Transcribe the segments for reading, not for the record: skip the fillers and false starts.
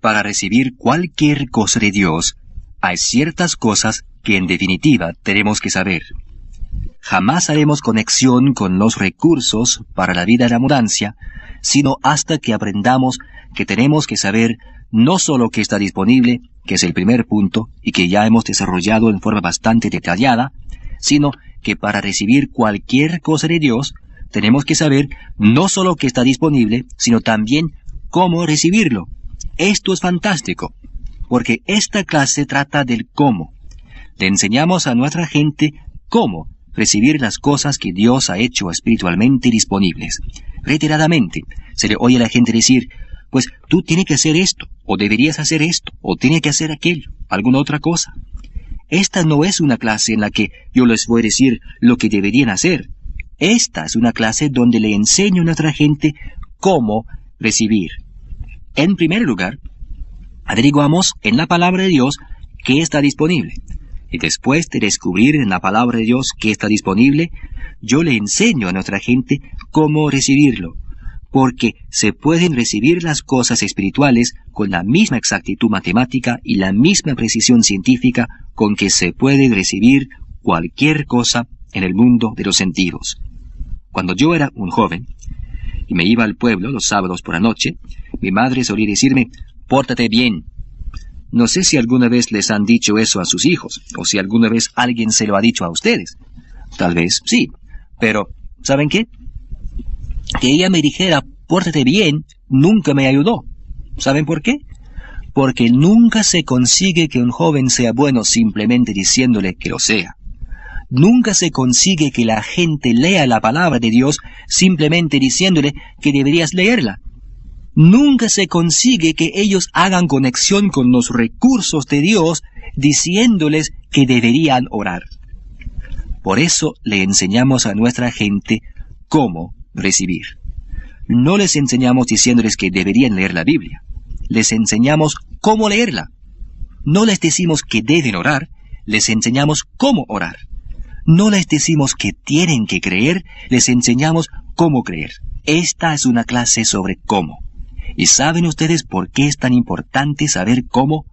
para recibir cualquier cosa de Dios, hay ciertas cosas que en definitiva tenemos que saber. Jamás haremos conexión con los recursos para la vida de abundancia, sino hasta que aprendamos que tenemos que saber no solo que está disponible, que es el primer punto, y que ya hemos desarrollado en forma bastante detallada, sino que para recibir cualquier cosa de Dios, tenemos que saber no solo que está disponible, sino también cómo recibirlo. Esto es fantástico, porque esta clase trata del cómo. Le enseñamos a nuestra gente cómo recibir las cosas que Dios ha hecho espiritualmente disponibles. Reiteradamente, se le oye a la gente decir, pues tú tienes que hacer esto, o deberías hacer esto, o tienes que hacer aquello, alguna otra cosa. Esta no es una clase en la que yo les voy a decir lo que deberían hacer. Esta es una clase donde le enseño a nuestra gente cómo recibir. En primer lugar, averiguamos en la palabra de Dios qué está disponible. Y después de descubrir en la palabra de Dios qué está disponible, yo le enseño a nuestra gente cómo recibirlo. Porque se pueden recibir las cosas espirituales con la misma exactitud matemática y la misma precisión científica con que se puede recibir cualquier cosa en el mundo de los sentidos. Cuando yo era un joven y me iba al pueblo los sábados por la noche, mi madre solía decirme, «Pórtate bien». No sé si alguna vez les han dicho eso a sus hijos, o si alguna vez alguien se lo ha dicho a ustedes. Tal vez sí, pero ¿saben qué? Que ella me dijera, «Pórtate bien», nunca me ayudó. ¿Saben por qué? Porque nunca se consigue que un joven sea bueno simplemente diciéndole que lo sea. Nunca se consigue que la gente lea la palabra de Dios simplemente diciéndole que deberías leerla. Nunca se consigue que ellos hagan conexión con los recursos de Dios diciéndoles que deberían orar. Por eso le enseñamos a nuestra gente cómo recibir. No les enseñamos diciéndoles que deberían leer la Biblia. Les enseñamos cómo leerla. No les decimos que deben orar, les enseñamos cómo orar. No les decimos que tienen que creer, les enseñamos cómo creer. Esta es una clase sobre cómo. ¿Y saben ustedes por qué es tan importante saber cómo?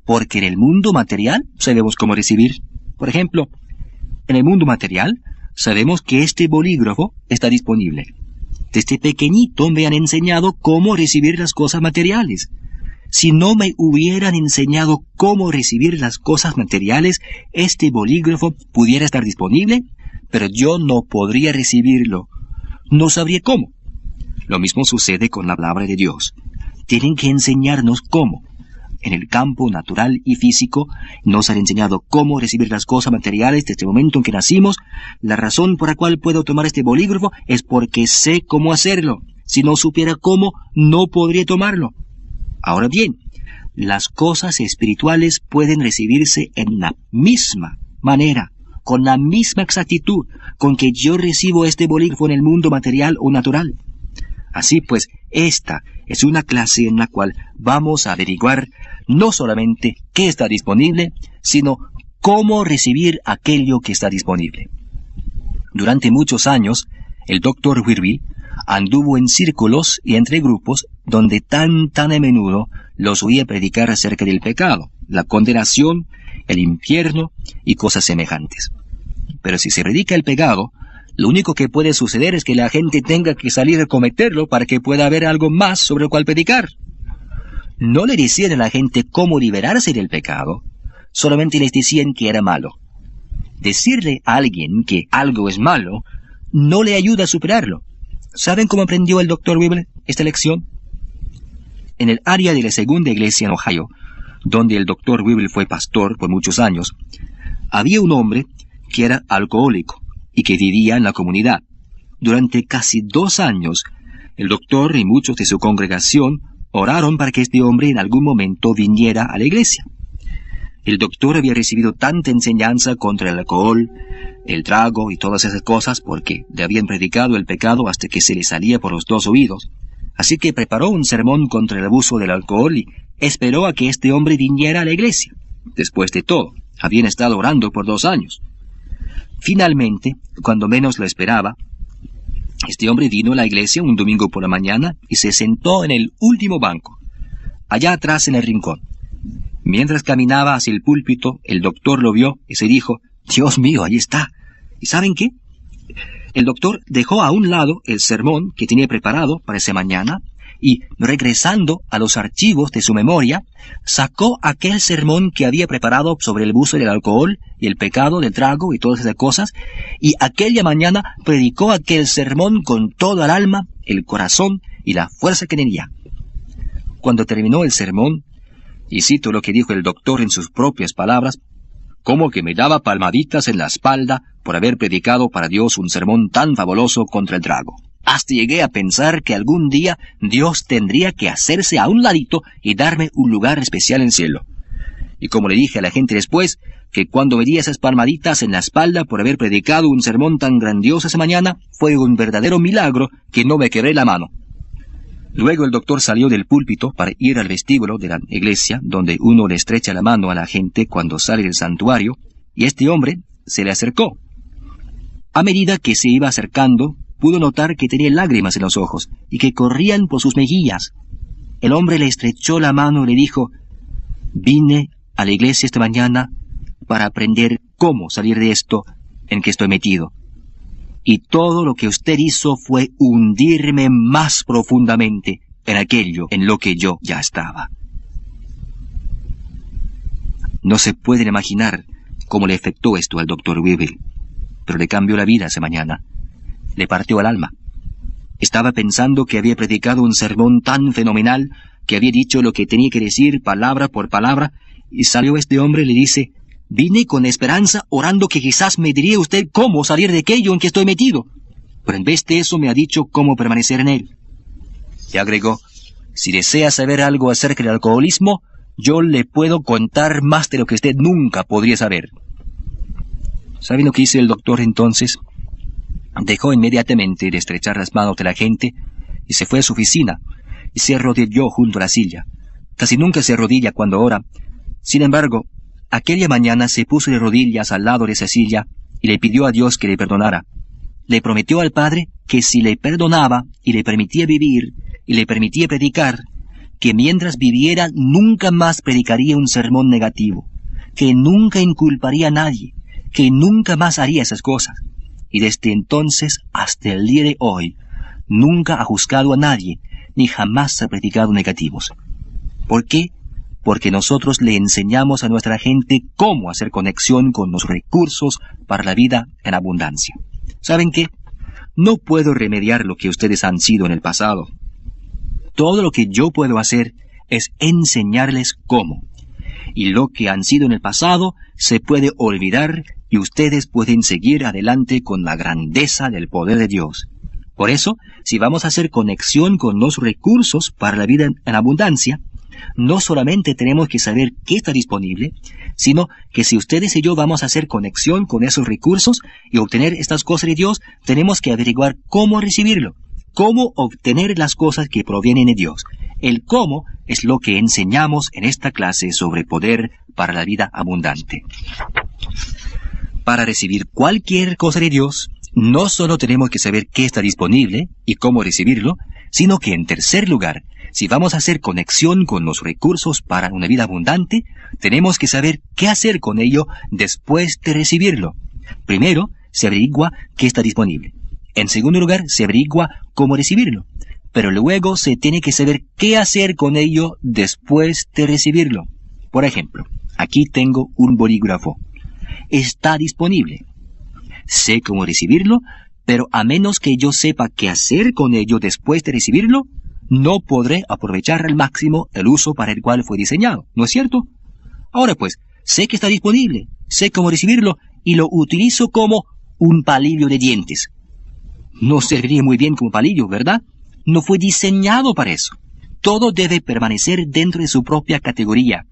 Porque en el mundo material sabemos cómo recibir. Por ejemplo, en el mundo material sabemos que este bolígrafo está disponible. Desde pequeñito me han enseñado cómo recibir las cosas materiales. Si no me hubieran enseñado cómo recibir las cosas materiales, este bolígrafo pudiera estar disponible, pero yo no podría recibirlo. No sabría cómo. Lo mismo sucede con la palabra de Dios. Tienen que enseñarnos cómo. En el campo natural y físico nos han enseñado cómo recibir las cosas materiales desde el momento en que nacimos. La razón por la cual puedo tomar este bolígrafo es porque sé cómo hacerlo. Si no supiera cómo, no podría tomarlo. Ahora bien, las cosas espirituales pueden recibirse en la misma manera, con la misma exactitud con que yo recibo este bolígrafo en el mundo material o natural. Así pues, esta es una clase en la cual vamos a averiguar no solamente qué está disponible, sino cómo recibir aquello que está disponible. Durante muchos años, el Dr. Whirlby anduvo en círculos y entre grupos donde tan a menudo los oía predicar acerca del pecado, la condenación, el infierno y cosas semejantes. Pero si se predica el pecado, lo único que puede suceder es que la gente tenga que salir a cometerlo para que pueda haber algo más sobre lo cual predicar. No le decían a la gente cómo liberarse del pecado, solamente les decían que era malo. Decirle a alguien que algo es malo no le ayuda a superarlo. ¿Saben cómo aprendió el Dr. Whirlby esta lección? En el área de la segunda iglesia en Ohio, donde el Dr. Whirlby fue pastor por muchos años, había un hombre que era alcohólico y que vivía en la comunidad. Durante casi 2 años, el doctor y muchos de su congregación oraron para que este hombre en algún momento viniera a la iglesia. El doctor había recibido tanta enseñanza contra el alcohol, el trago y todas esas cosas porque le habían predicado el pecado hasta que se le salía por los 2 oídos. Así que preparó un sermón contra el abuso del alcohol y esperó a que este hombre viniera a la iglesia. Después de todo, habían estado orando por 2 años. Finalmente, cuando menos lo esperaba, este hombre vino a la iglesia un domingo por la mañana y se sentó en el último banco. allá atrás en el rincón. Mientras caminaba hacia el púlpito, el doctor lo vio y se dijo, Dios mío, ahí está. ¿Y saben qué? El doctor dejó a un lado el sermón que tenía preparado para esa mañana y, regresando a los archivos de su memoria, sacó aquel sermón que había preparado sobre el abuso del alcohol y el pecado del trago y todas esas cosas, y aquella mañana predicó aquel sermón con toda el alma, el corazón y la fuerza que tenía. Cuando terminó el sermón, y cito lo que dijo el doctor en sus propias palabras, como que me daba palmaditas en la espalda por haber predicado para Dios un sermón tan fabuloso contra el trago. Hasta llegué a pensar que algún día Dios tendría que hacerse a un ladito y darme un lugar especial en el cielo. Y como le dije a la gente después, que cuando me di esas palmaditas en la espalda por haber predicado un sermón tan grandioso esa mañana, fue un verdadero milagro que no me quebré la mano. Luego el doctor salió del púlpito para ir al vestíbulo de la iglesia, donde uno le estrecha la mano a la gente cuando sale del santuario, y este hombre se le acercó. A medida que se iba acercando, pudo notar que tenía lágrimas en los ojos y que corrían por sus mejillas. El hombre le estrechó la mano y le dijo, «Vine a la iglesia esta mañana para aprender cómo salir de esto en que estoy metido. Y todo lo que usted hizo fue hundirme más profundamente en aquello en lo que yo ya estaba». No se pueden imaginar cómo le afectó esto al doctor Weevil, pero le cambió la vida esa mañana. Le partió el alma. Estaba pensando que había predicado un sermón tan fenomenal, que había dicho lo que tenía que decir palabra por palabra, y salió este hombre y le dice, «Vine con esperanza orando que quizás me diría usted cómo salir de aquello en que estoy metido. Pero en vez de eso me ha dicho cómo permanecer en él». Y agregó, «Si desea saber algo acerca del alcoholismo, yo le puedo contar más de lo que usted nunca podría saber». ¿Saben lo que hizo el doctor entonces? Dejó inmediatamente de estrechar las manos de la gente y se fue a su oficina y se arrodilló junto a la silla. Casi nunca se arrodilla cuando ora. Sin embargo, aquella mañana se puso de rodillas al lado de esa silla y le pidió a Dios que le perdonara. Le prometió al Padre que si le perdonaba y le permitía vivir y le permitía predicar, que mientras viviera nunca más predicaría un sermón negativo, que nunca inculparía a nadie, que nunca más haría esas cosas. Y desde entonces hasta el día de hoy, nunca ha juzgado a nadie, ni jamás ha predicado negativos. ¿Por qué? Porque nosotros le enseñamos a nuestra gente cómo hacer conexión con los recursos para la vida en abundancia. ¿Saben qué? No puedo remediar lo que ustedes han sido en el pasado. Todo lo que yo puedo hacer es enseñarles cómo. Y lo que han sido en el pasado se puede olvidar y ustedes pueden seguir adelante con la grandeza del poder de Dios. Por eso, si vamos a hacer conexión con los recursos para la vida en abundancia, no solamente tenemos que saber qué está disponible, sino que si ustedes y yo vamos a hacer conexión con esos recursos y obtener estas cosas de Dios, tenemos que averiguar cómo recibirlo, cómo obtener las cosas que provienen de Dios. El cómo es lo que enseñamos en esta clase sobre poder para la vida abundante. Para recibir cualquier cosa de Dios, no solo tenemos que saber qué está disponible y cómo recibirlo, sino que en tercer lugar, si vamos a hacer conexión con los recursos para una vida abundante, tenemos que saber qué hacer con ello después de recibirlo. Primero, se averigua qué está disponible. En segundo lugar, se averigua cómo recibirlo. Pero luego se tiene que saber qué hacer con ello después de recibirlo. Por ejemplo, aquí tengo un bolígrafo. Está disponible. Sé cómo recibirlo, pero a menos que yo sepa qué hacer con ello después de recibirlo, no podré aprovechar al máximo el uso para el cual fue diseñado, ¿no es cierto? Ahora pues, sé que está disponible, sé cómo recibirlo y lo utilizo como un palillo de dientes. No serviría muy bien como palillo, ¿verdad? No fue diseñado para eso. Todo debe permanecer dentro de su propia categoría.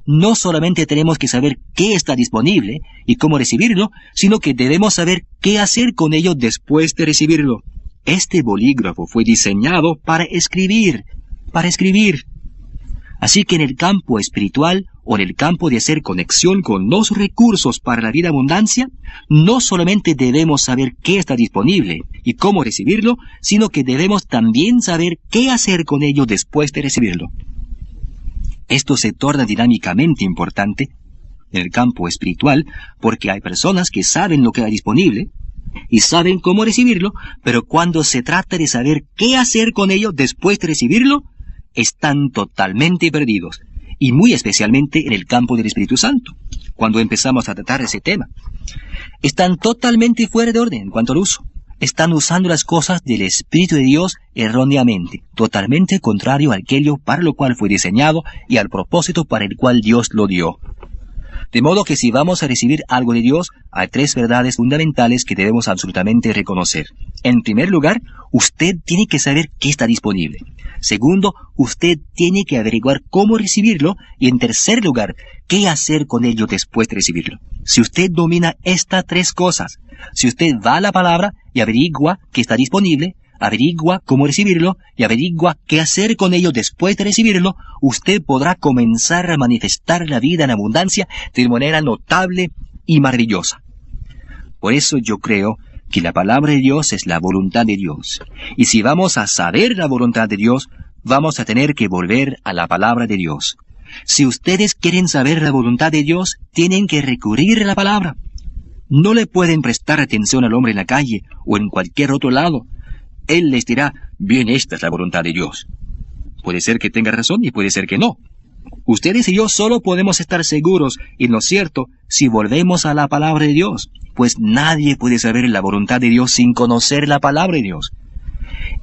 No solamente tenemos que saber qué está disponible y cómo recibirlo, sino que debemos saber qué hacer con ello después de recibirlo. Este bolígrafo fue diseñado para escribir. Así que en el campo espiritual o en el campo de hacer conexión con los recursos para la vida abundancia, no solamente debemos saber qué está disponible y cómo recibirlo, sino que debemos también saber qué hacer con ello después de recibirlo. Esto se torna dinámicamente importante en el campo espiritual, porque hay personas que saben lo que hay disponible y saben cómo recibirlo, pero cuando se trata de saber qué hacer con ello después de recibirlo, están totalmente perdidos, y muy especialmente en el campo del Espíritu Santo, cuando empezamos a tratar ese tema. Están totalmente fuera de orden en cuanto al uso. Están usando las cosas del Espíritu de Dios erróneamente, totalmente contrario a aquello para lo cual fue diseñado y al propósito para el cual Dios lo dio. De modo que si vamos a recibir algo de Dios, hay tres verdades fundamentales que debemos absolutamente reconocer. En primer lugar, usted tiene que saber qué está disponible. Segundo, usted tiene que averiguar cómo recibirlo. Y en tercer lugar, qué hacer con ello después de recibirlo. Si usted domina estas tres cosas, si usted va a la palabra y averigua qué está disponible, averigua cómo recibirlo y averigua qué hacer con ello después de recibirlo, usted podrá comenzar a manifestar la vida en abundancia de manera notable y maravillosa. Por eso yo creo que la palabra de Dios es la voluntad de Dios. Y si vamos a saber la voluntad de Dios, vamos a tener que volver a la palabra de Dios. Si ustedes quieren saber la voluntad de Dios, tienen que recurrir a la palabra. No le pueden prestar atención al hombre en la calle o en cualquier otro lado. Él les dirá, bien, esta es la voluntad de Dios. Puede ser que tenga razón y puede ser que no. Ustedes y yo solo podemos estar seguros en lo cierto si volvemos a la palabra de Dios, pues nadie puede saber la voluntad de Dios sin conocer la palabra de Dios.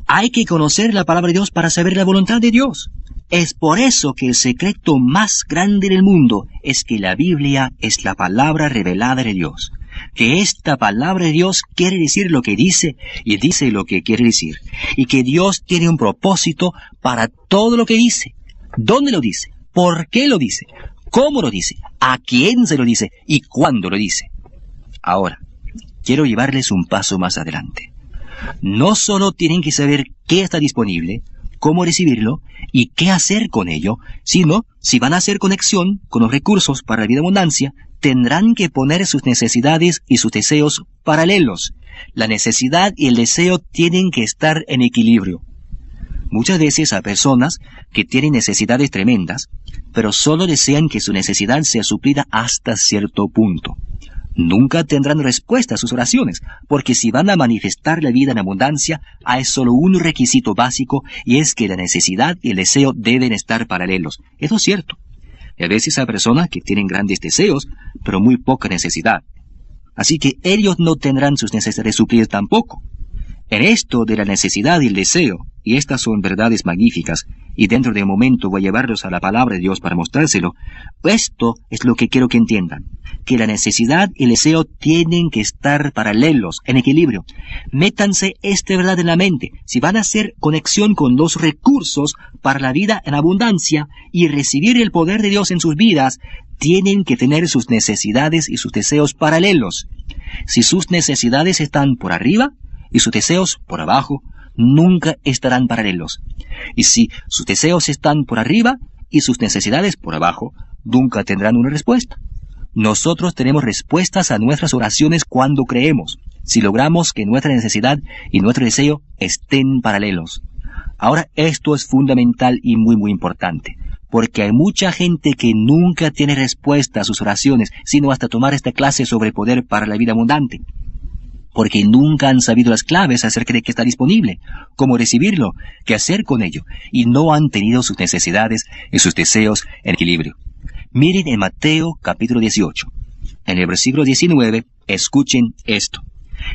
Hay que conocer la palabra de Dios para saber la voluntad de Dios. Es por eso que el secreto más grande del mundo es que la Biblia es la palabra revelada de Dios. Que esta palabra de Dios quiere decir lo que dice y dice lo que quiere decir. Y que Dios tiene un propósito para todo lo que dice. ¿Dónde lo dice? ¿Por qué lo dice? ¿Cómo lo dice? ¿A quién se lo dice? ¿Y cuándo lo dice? Ahora, quiero llevarles un paso más adelante. No solo tienen que saber qué está disponible, cómo recibirlo y qué hacer con ello, sino, si van a hacer conexión con los recursos para la vida abundancia, tendrán que poner sus necesidades y sus deseos paralelos. La necesidad y el deseo tienen que estar en equilibrio. Muchas veces hay personas que tienen necesidades tremendas, pero solo desean que su necesidad sea suplida hasta cierto punto. Nunca tendrán respuesta a sus oraciones, porque si van a manifestar la vida en abundancia, hay solo un requisito básico, y es que la necesidad y el deseo deben estar paralelos. Eso es cierto. Y a veces hay personas que tienen grandes deseos, pero muy poca necesidad. Así que ellos no tendrán sus necesidades suplidas tampoco. En esto de la necesidad y el deseo, y estas son verdades magníficas, y dentro de un momento voy a llevarlos a la palabra de Dios para mostrárselo, esto es lo que quiero que entiendan, que la necesidad y el deseo tienen que estar paralelos, en equilibrio. Métanse esta verdad en la mente. Si van a hacer conexión con los recursos para la vida en abundancia y recibir el poder de Dios en sus vidas, tienen que tener sus necesidades y sus deseos paralelos. Si sus necesidades están por arriba y sus deseos por abajo, nunca estarán paralelos. Y si sus deseos están por arriba y sus necesidades por abajo, nunca tendrán una respuesta. Nosotros tenemos respuestas a nuestras oraciones cuando creemos, si logramos que nuestra necesidad y nuestro deseo estén paralelos. Ahora, esto es fundamental y muy importante, porque hay mucha gente que nunca tiene respuesta a sus oraciones, sino hasta tomar esta clase sobre poder para la vida abundante. Porque nunca han sabido las claves acerca de qué está disponible, cómo recibirlo, qué hacer con ello, y no han tenido sus necesidades y sus deseos en equilibrio. Miren en Mateo capítulo 18, en el versículo 19, escuchen esto,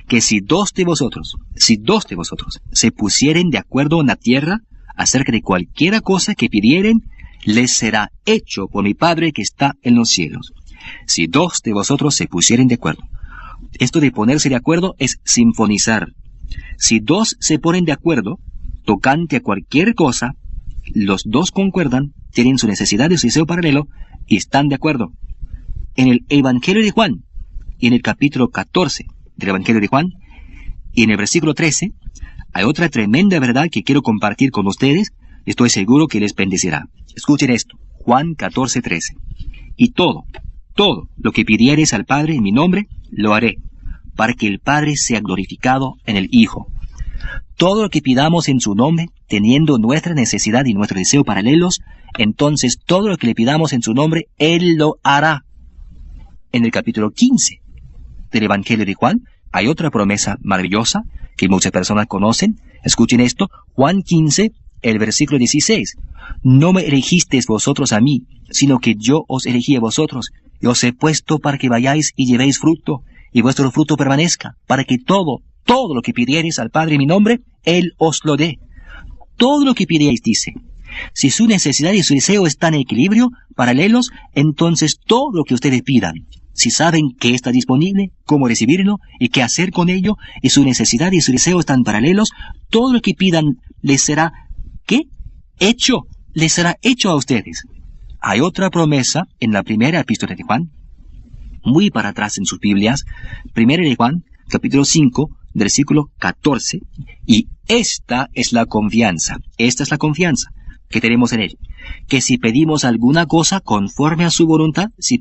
que si dos de vosotros se pusieren de acuerdo en la tierra acerca de cualquiera cosa que pidieren, les será hecho por mi Padre que está en los cielos. Si dos de vosotros se pusieren de acuerdo. Esto de ponerse de acuerdo es sinfonizar. Si dos se ponen de acuerdo, tocante a cualquier cosa, los dos concuerdan, tienen su necesidad y su deseo paralelo, y están de acuerdo. En el Evangelio de Juan, y en el capítulo 14 del Evangelio de Juan, y en el versículo 13, hay otra tremenda verdad que quiero compartir con ustedes, y estoy seguro que les bendecirá. Escuchen esto, Juan 14:13. Y todo lo que pidiereis al Padre en mi nombre, lo haré, para que el Padre sea glorificado en el Hijo. Todo lo que pidamos en su nombre, teniendo nuestra necesidad y nuestro deseo paralelos, entonces todo lo que le pidamos en su nombre, Él lo hará. En el capítulo 15 del Evangelio de Juan, hay otra promesa maravillosa que muchas personas conocen. Escuchen esto, Juan 15, el versículo 16. No me elegisteis vosotros a mí, sino que yo os elegí a vosotros, y os he puesto para que vayáis y llevéis fruto, y vuestro fruto permanezca, para que todo lo que pidiereis al Padre en mi nombre, Él os lo dé. Todo lo que pidierais, dice. Si su necesidad y su deseo están en equilibrio, paralelos, entonces todo lo que ustedes pidan, si saben que está disponible, cómo recibirlo y qué hacer con ello, y su necesidad y su deseo están paralelos, todo lo que pidan les será, ¿qué? Hecho, les será hecho a ustedes. Hay otra promesa en la primera epístola de Juan, muy para atrás en sus Biblias, primera de Juan, capítulo 5, versículo 14, y esta es la confianza que tenemos en Él, que si pedimos alguna cosa conforme a su voluntad, Él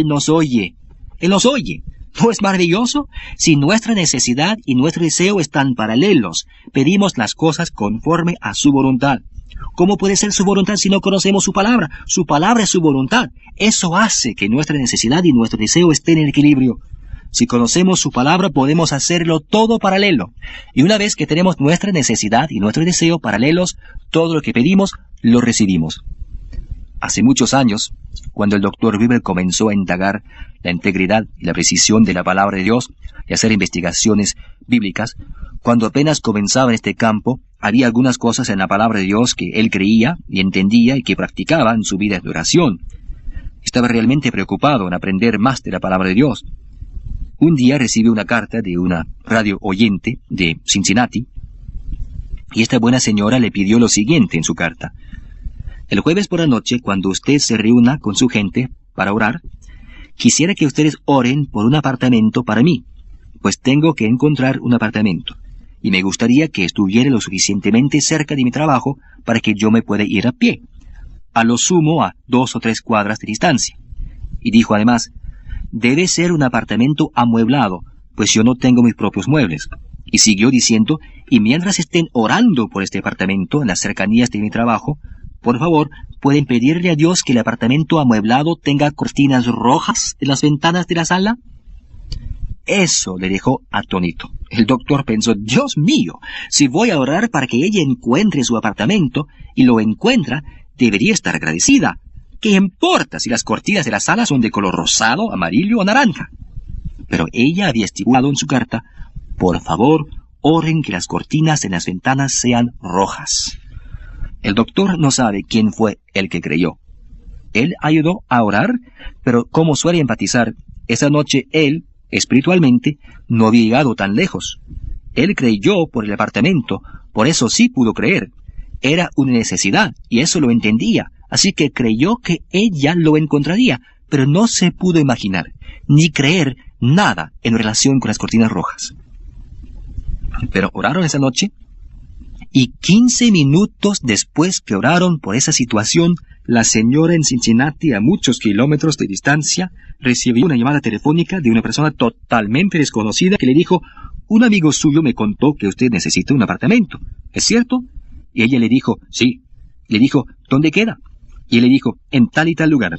nos oye. Él nos oye. ¿No es maravilloso? Si nuestra necesidad y nuestro deseo están paralelos, pedimos las cosas conforme a su voluntad. ¿Cómo puede ser su voluntad si no conocemos su palabra? Su palabra es su voluntad. Eso hace que nuestra necesidad y nuestro deseo estén en equilibrio. Si conocemos su palabra, podemos hacerlo todo paralelo. Y una vez que tenemos nuestra necesidad y nuestro deseo paralelos, todo lo que pedimos, lo recibimos. Hace muchos años, cuando el Dr. Weber comenzó a indagar la integridad y la precisión de la palabra de Dios y hacer investigaciones bíblicas, cuando apenas comenzaba en este campo, había algunas cosas en la palabra de Dios que él creía y entendía y que practicaba en su vida de oración. Estaba realmente preocupado en aprender más de la palabra de Dios. Un día recibió una carta de una radio oyente de Cincinnati, y esta buena señora le pidió lo siguiente en su carta. El jueves por la noche, cuando usted se reúna con su gente para orar, quisiera que ustedes oren por un apartamento para mí, pues tengo que encontrar un apartamento, y me gustaría que estuviera lo suficientemente cerca de mi trabajo para que yo me pueda ir a pie, a lo sumo a 2 o 3 cuadras de distancia. Y dijo además, debe ser un apartamento amueblado, pues yo no tengo mis propios muebles. Y siguió diciendo, y mientras estén orando por este apartamento en las cercanías de mi trabajo, por favor, ¿pueden pedirle a Dios que el apartamento amueblado tenga cortinas rojas en las ventanas de la sala? Eso le dejó atónito. El doctor pensó, Dios mío, si voy a orar para que ella encuentre su apartamento, y lo encuentra, debería estar agradecida. ¿Qué importa si las cortinas de la sala son de color rosado, amarillo o naranja? Pero ella había estipulado en su carta, por favor, oren que las cortinas en las ventanas sean rojas. El doctor no sabe quién fue el que creyó. Él ayudó a orar, pero como suele enfatizar, esa noche él, espiritualmente, no había llegado tan lejos. Él creyó por el apartamento, por eso sí pudo creer. Era una necesidad, y eso lo entendía, así que creyó que ella lo encontraría, pero no se pudo imaginar, ni creer nada en relación con las cortinas rojas. Pero oraron esa noche, y 15 minutos después que oraron por esa situación, la señora en Cincinnati, a muchos kilómetros de distancia, recibió una llamada telefónica de una persona totalmente desconocida que le dijo, un amigo suyo me contó que usted necesita un apartamento, ¿es cierto? Y ella le dijo, sí. Le dijo, ¿dónde queda? Y él le dijo, en tal y tal lugar,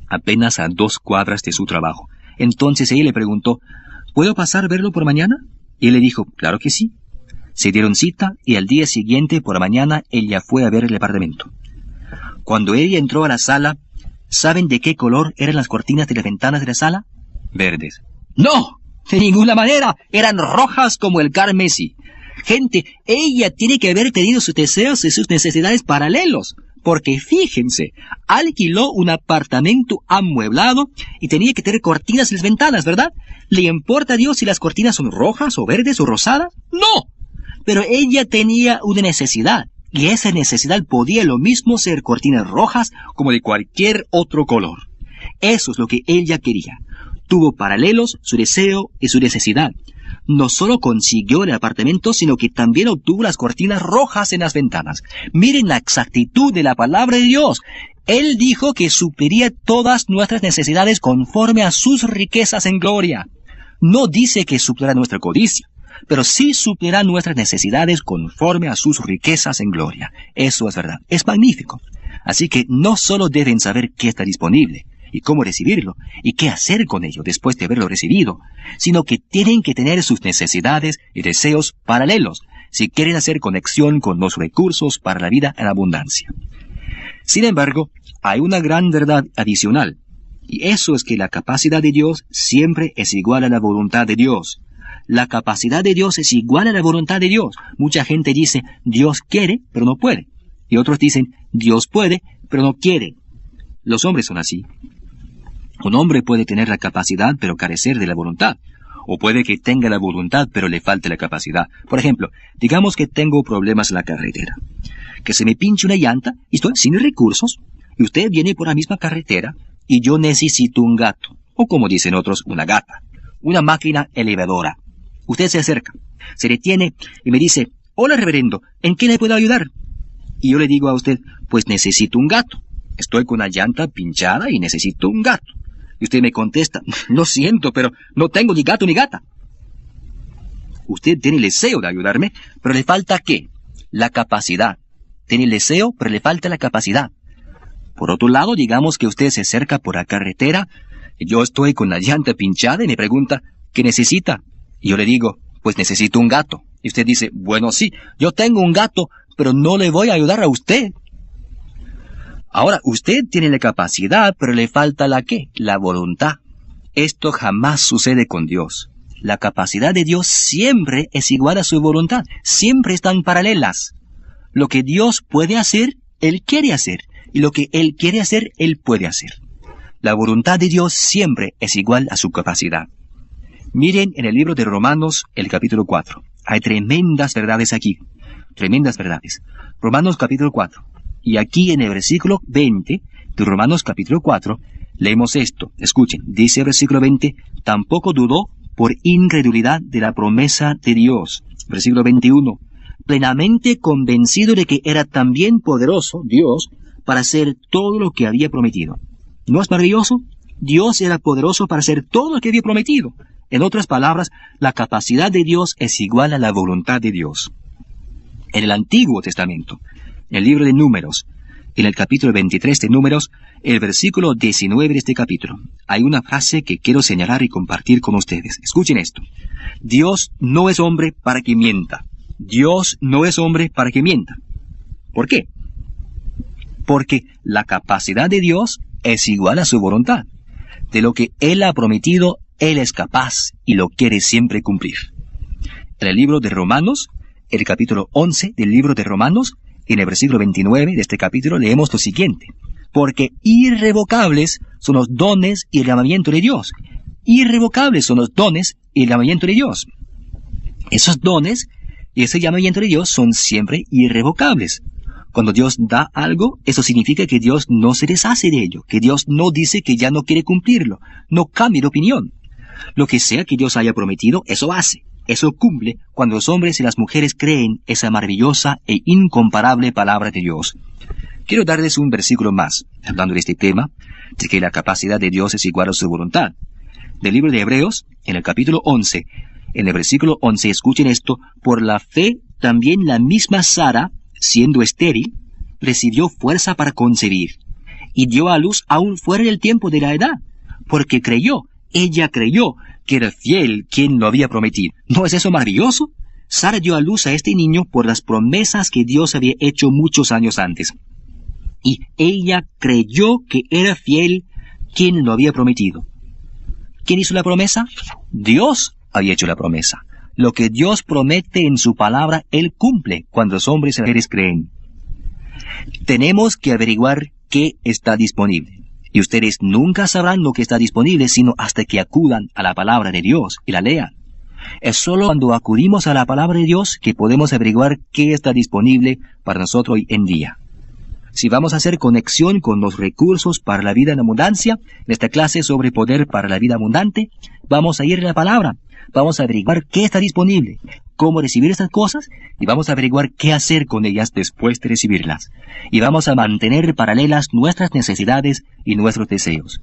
apenas a 2 cuadras de su trabajo. Entonces ella le preguntó, ¿puedo pasar a verlo por mañana? Y él le dijo, claro que sí. Se dieron cita y al día siguiente por la mañana ella fue a ver el apartamento. Cuando ella entró a la sala, ¿saben de qué color eran las cortinas de las ventanas de la sala? Verdes. ¡No! De ninguna manera. Eran rojas como el carmesí. Gente, ella tiene que haber tenido sus deseos y sus necesidades paralelos. Porque fíjense, alquiló un apartamento amueblado y tenía que tener cortinas en las ventanas, ¿verdad? ¿Le importa a Dios si las cortinas son rojas o verdes o rosadas? ¡No! Pero ella tenía una necesidad, y esa necesidad podía lo mismo ser cortinas rojas como de cualquier otro color. Eso es lo que ella quería. Tuvo paralelos su deseo y su necesidad. No solo consiguió el apartamento, sino que también obtuvo las cortinas rojas en las ventanas. Miren la exactitud de la palabra de Dios. Él dijo que supliría todas nuestras necesidades conforme a sus riquezas en gloria. No dice que suplirá nuestra codicia. pero sí suplirá nuestras necesidades conforme a sus riquezas en gloria. Eso es verdad, es magnífico. Así que no solo deben saber qué está disponible, y cómo recibirlo, y qué hacer con ello después de haberlo recibido, sino que tienen que tener sus necesidades y deseos paralelos, si quieren hacer conexión con los recursos para la vida en abundancia. Sin embargo, hay una gran verdad adicional, y eso es que la capacidad de Dios siempre es igual a la voluntad de Dios. La capacidad de Dios es igual a la voluntad de Dios. Mucha gente dice, Dios quiere, pero no puede. Y otros dicen, Dios puede, pero no quiere. Los hombres son así. Un hombre puede tener la capacidad, pero carecer de la voluntad. O puede que tenga la voluntad, pero le falte la capacidad. Por ejemplo, digamos que tengo problemas en la carretera. Que se me pinche una llanta y estoy sin recursos. Y usted viene por la misma carretera y yo necesito un gato. O como dicen otros, una gata. Una máquina elevadora. Usted se acerca, se detiene y me dice, hola reverendo, ¿en qué le puedo ayudar? Y yo le digo a usted, pues necesito un gato. Estoy con una llanta pinchada y necesito un gato. Y usted me contesta, lo siento, pero no tengo ni gato ni gata. Usted tiene el deseo de ayudarme, pero le falta ¿qué? La capacidad. Tiene el deseo, pero le falta la capacidad. Por otro lado, digamos que usted se acerca por la carretera, y yo estoy con la llanta pinchada y me pregunta, ¿qué necesita? Y yo le digo, pues necesito un gato. Y usted dice, bueno, sí, yo tengo un gato, pero no le voy a ayudar a usted. Ahora, usted tiene la capacidad, pero le falta la ¿qué? La voluntad. Esto jamás sucede con Dios. La capacidad de Dios siempre es igual a su voluntad. Siempre están paralelas. Lo que Dios puede hacer, Él quiere hacer. Y lo que Él quiere hacer, Él puede hacer. La voluntad de Dios siempre es igual a su capacidad. Miren en el libro de Romanos, el capítulo 4. Hay tremendas verdades aquí. Tremendas verdades. Romanos capítulo 4. Y aquí en el versículo 20 de Romanos capítulo 4, leemos esto. Escuchen, dice el versículo 20, tampoco dudó por incredulidad de la promesa de Dios. Versículo 21, plenamente convencido de que era también poderoso, Dios, para hacer todo lo que había prometido. ¿No es maravilloso? Dios era poderoso para hacer todo lo que había prometido. En otras palabras, la capacidad de Dios es igual a la voluntad de Dios. En el Antiguo Testamento, en el libro de Números, en el capítulo 23 de Números, el versículo 19 de este capítulo, hay una frase que quiero señalar y compartir con ustedes. Escuchen esto. Dios no es hombre para que mienta. Dios no es hombre para que mienta. ¿Por qué? Porque la capacidad de Dios es igual a su voluntad. De lo que Él ha prometido, Él es capaz y lo quiere siempre cumplir. En el libro de Romanos, el capítulo 11 del libro de Romanos, en el versículo 29 de este capítulo leemos lo siguiente. Porque irrevocables son los dones y el llamamiento de Dios. Irrevocables son los dones y el llamamiento de Dios. Esos dones y ese llamamiento de Dios son siempre irrevocables. Cuando Dios da algo, eso significa que Dios no se deshace de ello, que Dios no dice que ya no quiere cumplirlo, no cambia de opinión. Lo que sea que Dios haya prometido, eso hace. Eso cumple cuando los hombres y las mujeres creen esa maravillosa e incomparable palabra de Dios. Quiero darles un versículo más, hablando de este tema, de que la capacidad de Dios es igual a su voluntad. Del libro de Hebreos, en el capítulo 11, en el versículo 11, escuchen esto, por la fe también la misma Sara, siendo estéril, recibió fuerza para concebir, y dio a luz aún fuera del tiempo de la edad, porque creyó, ella creyó, que era fiel quien lo había prometido. ¿No es eso maravilloso? Sara dio a luz a este niño por las promesas que Dios había hecho muchos años antes. Y ella creyó que era fiel quien lo había prometido. ¿Quién hizo la promesa? Dios había hecho la promesa. Lo que Dios promete en su palabra, Él cumple cuando los hombres y mujeres creen. Tenemos que averiguar qué está disponible. Y ustedes nunca sabrán lo que está disponible sino hasta que acudan a la palabra de Dios y la lean. Es solo cuando acudimos a la palabra de Dios que podemos averiguar qué está disponible para nosotros hoy en día. Si vamos a hacer conexión con los recursos para la vida en abundancia, en esta clase sobre poder para la vida abundante, vamos a ir a la palabra. Vamos a averiguar qué está disponible, cómo recibir estas cosas, y vamos a averiguar qué hacer con ellas después de recibirlas. Y vamos a mantener paralelas nuestras necesidades y nuestros deseos,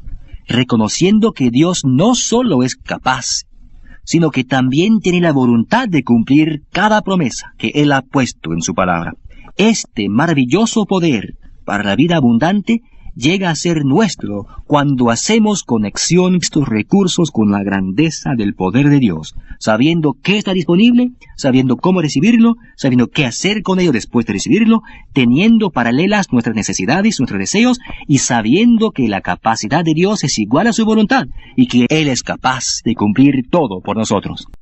reconociendo que Dios no solo es capaz, sino que también tiene la voluntad de cumplir cada promesa que Él ha puesto en su palabra. Este maravilloso poder para la vida abundante llega a ser nuestro cuando hacemos conexión estos recursos con la grandeza del poder de Dios, sabiendo qué está disponible, sabiendo cómo recibirlo, sabiendo qué hacer con ello después de recibirlo, teniendo paralelas nuestras necesidades, nuestros deseos, y sabiendo que la capacidad de Dios es igual a su voluntad, y que Él es capaz de cumplir todo por nosotros.